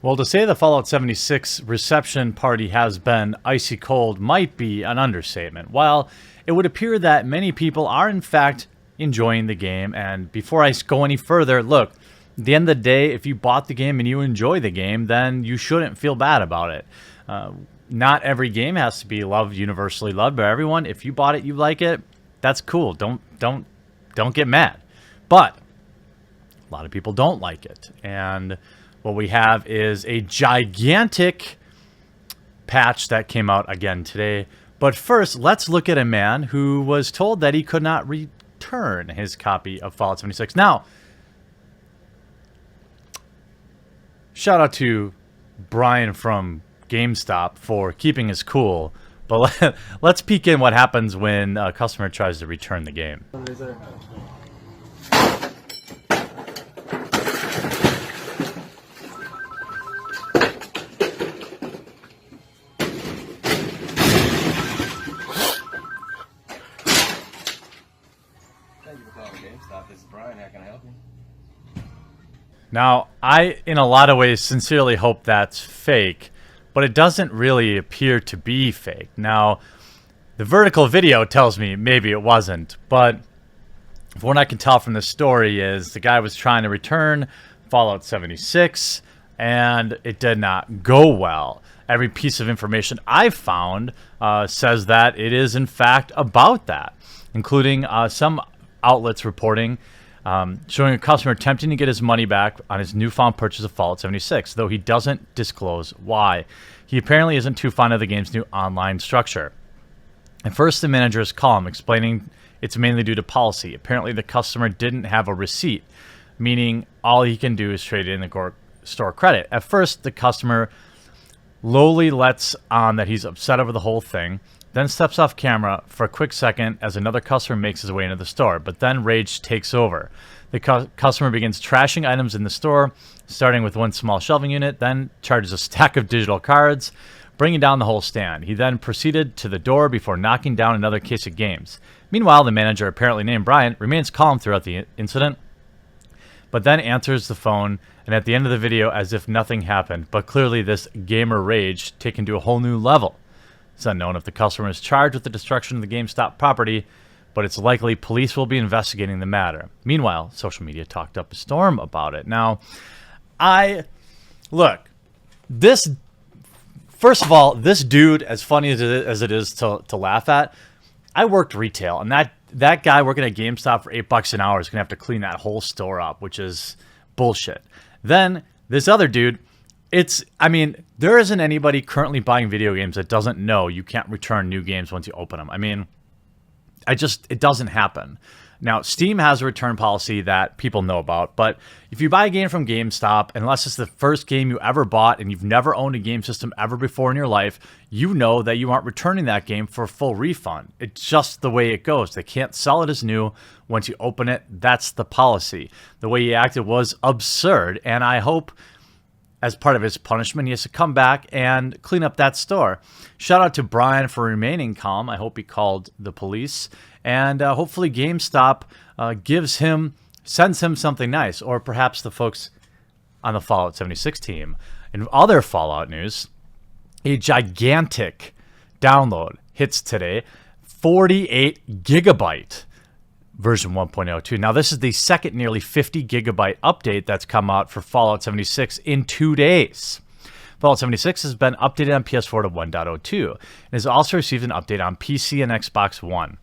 Well, to say the Fallout 76 reception party has been icy cold might be an understatement. While it would appear that many people are in fact enjoying the game, and before I go any further, look, at the end of the day, if you bought the game and you enjoy the game, then you shouldn't feel bad about it. Not every game has to be loved, universally loved by everyone. If you bought it, you like it, that's cool. Don't get mad. But a lot of people don't like it, and what we have is a gigantic patch that came out again today. But first, let's look at a man who was told that he could not return his copy of Fallout 76. Now, shout out to Brian from Gamestop for keeping his cool. But let's peek in what happens when a customer tries to return the game. Thank you for calling GameStop. This is Brian. How can I help you? Now, I, in a lot of ways, sincerely hope that's fake, but it doesn't really appear to be fake. Now, the vertical video tells me maybe it wasn't, but from what I can tell from the story is the guy was trying to return Fallout 76, and it did not go well. Every piece of information I've found says that it is, in fact, about that, including some outlets reporting showing a customer attempting to get his money back on his newfound purchase of Fallout 76, though he doesn't disclose why. He apparently isn't too fond of the game's new online structure. At first, the manager is calm, explaining it's mainly due to policy. Apparently, the customer didn't have a receipt, meaning all he can do is trade in the store credit. At first, the customer lowly lets on that he's upset over the whole thing, then steps off camera for a quick second as another customer makes his way into the store, but then rage takes over. The customer begins trashing items in the store, starting with one small shelving unit, then charges a stack of digital cards, bringing down the whole stand. He then proceeded to the door before knocking down another case of games. Meanwhile, the manager, apparently named Brian, remains calm throughout the incident, but then answers the phone, and at the end of the video, as if nothing happened, but clearly this gamer rage taken to a whole new level. It's unknown if the customer is charged with the destruction of the GameStop property, but it's likely police will be investigating the matter. Meanwhile, social media talked up a storm about it. Now, first of all, this dude, as funny as it is to laugh at, I worked retail, and that guy working at GameStop for $8 an hour is going to have to clean that whole store up, which is bullshit. Then this other dude, there isn't anybody currently buying video games that doesn't know you can't return new games once you open them. It doesn't happen. Now, Steam has a return policy that people know about, but if you buy a game from GameStop, unless it's the first game you ever bought and you've never owned a game system ever before in your life, you know that you aren't returning that game for a full refund. It's just the way it goes. They can't sell it as new. Once you open it, that's the policy. The way he acted was absurd, and I hope as part of his punishment, he has to come back and clean up that store. Shout out to Brian for remaining calm. I hope he called the police. And hopefully GameStop sends him something nice. Or perhaps the folks on the Fallout 76 team. In other Fallout news, a gigantic download hits today. 48 gigabyte. Version 1.02. Now, this is the second nearly 50 gigabyte update that's come out for Fallout 76 in 2 days. Fallout 76 has been updated on PS4 to 1.02 and has also received an update on PC and Xbox One.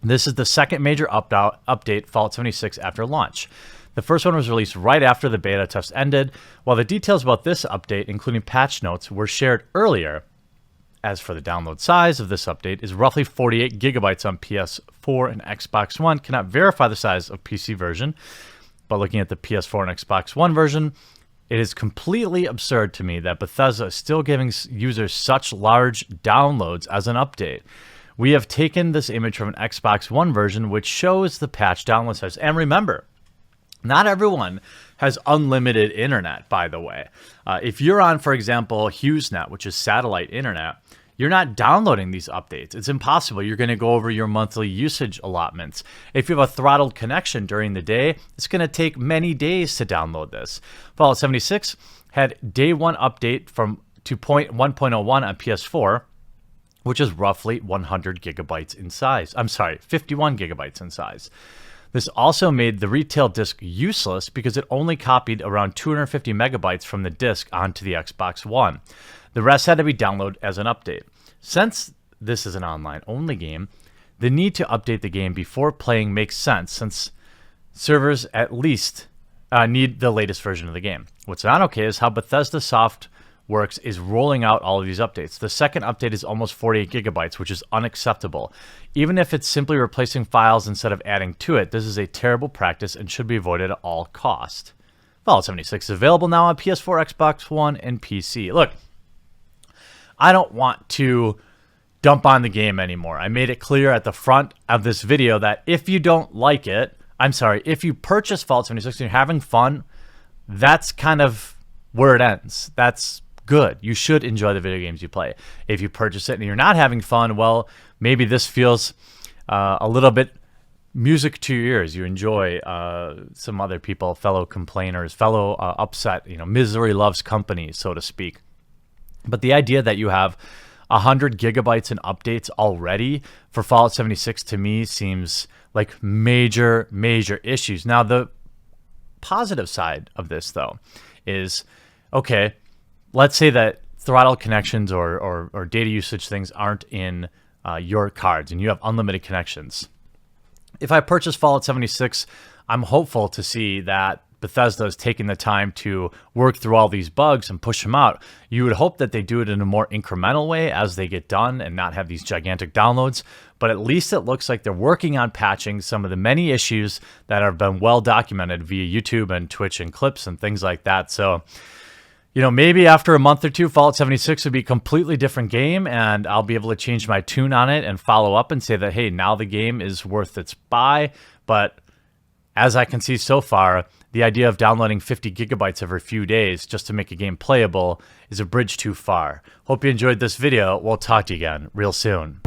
This is the second major update Fallout 76 after launch. The first one was released right after the beta test ended, while the details about this update, including patch notes, were shared earlier. As for the download size of this update is roughly 48 gigabytes on PS4 and Xbox One. Cannot verify the size of PC version, but looking at the PS4 and Xbox One version, it is completely absurd to me that Bethesda is still giving users such large downloads as an update. We have taken this image from an Xbox One version, which shows the patch download size. And remember, not everyone has unlimited internet, by the way. If you're on, for example, HughesNet, which is satellite internet, you're not downloading these updates. It's impossible. You're going to go over your monthly usage allotments. If you have a throttled connection during the day, it's going to take many days to download this. Fallout 76 had day one update to 1.01 on PS4, which is roughly 100 gigabytes in size. I'm sorry, 51 gigabytes in size. This also made the retail disc useless because it only copied around 250 megabytes from the disc onto the Xbox One. The rest had to be downloaded as an update. Since this is an online-only game, the need to update the game before playing makes sense, since servers at least need the latest version of the game. What's not okay is how Bethesda Softworks is rolling out all of these updates. The second update is almost 48 gigabytes, which is unacceptable. Even if it's simply replacing files instead of adding to it, this is a terrible practice and should be avoided at all cost. Fallout 76 is available now on PS4, Xbox One, and PC. Look, I don't want to dump on the game anymore. I made it clear at the front of this video that if you don't like it, if you purchase Fallout 76 and you're having fun, that's kind of where it ends. That's good. You should enjoy the video games you play. If you purchase it and you're not having fun, well, maybe this feels a little bit music to your ears. You enjoy some other people, fellow complainers, fellow upset, misery loves company, so to speak. But the idea that you have 100 gigabytes in updates already for Fallout 76 to me seems like major, major issues. Now, the positive side of this, though, is, okay, let's say that throttle connections or data usage things aren't in your cards and you have unlimited connections. If I purchase Fallout 76, I'm hopeful to see that Bethesda is taking the time to work through all these bugs and push them out. You would hope that they do it in a more incremental way as they get done and not have these gigantic downloads, but at least it looks like they're working on patching some of the many issues that have been well documented via YouTube and Twitch and clips and things like that. So, maybe after a month or two, Fallout 76 would be a completely different game, and I'll be able to change my tune on it and follow up and say that, hey, now the game is worth its buy. But as I can see so far, the idea of downloading 50 gigabytes every few days just to make a game playable is a bridge too far. Hope you enjoyed this video. We'll talk to you again real soon.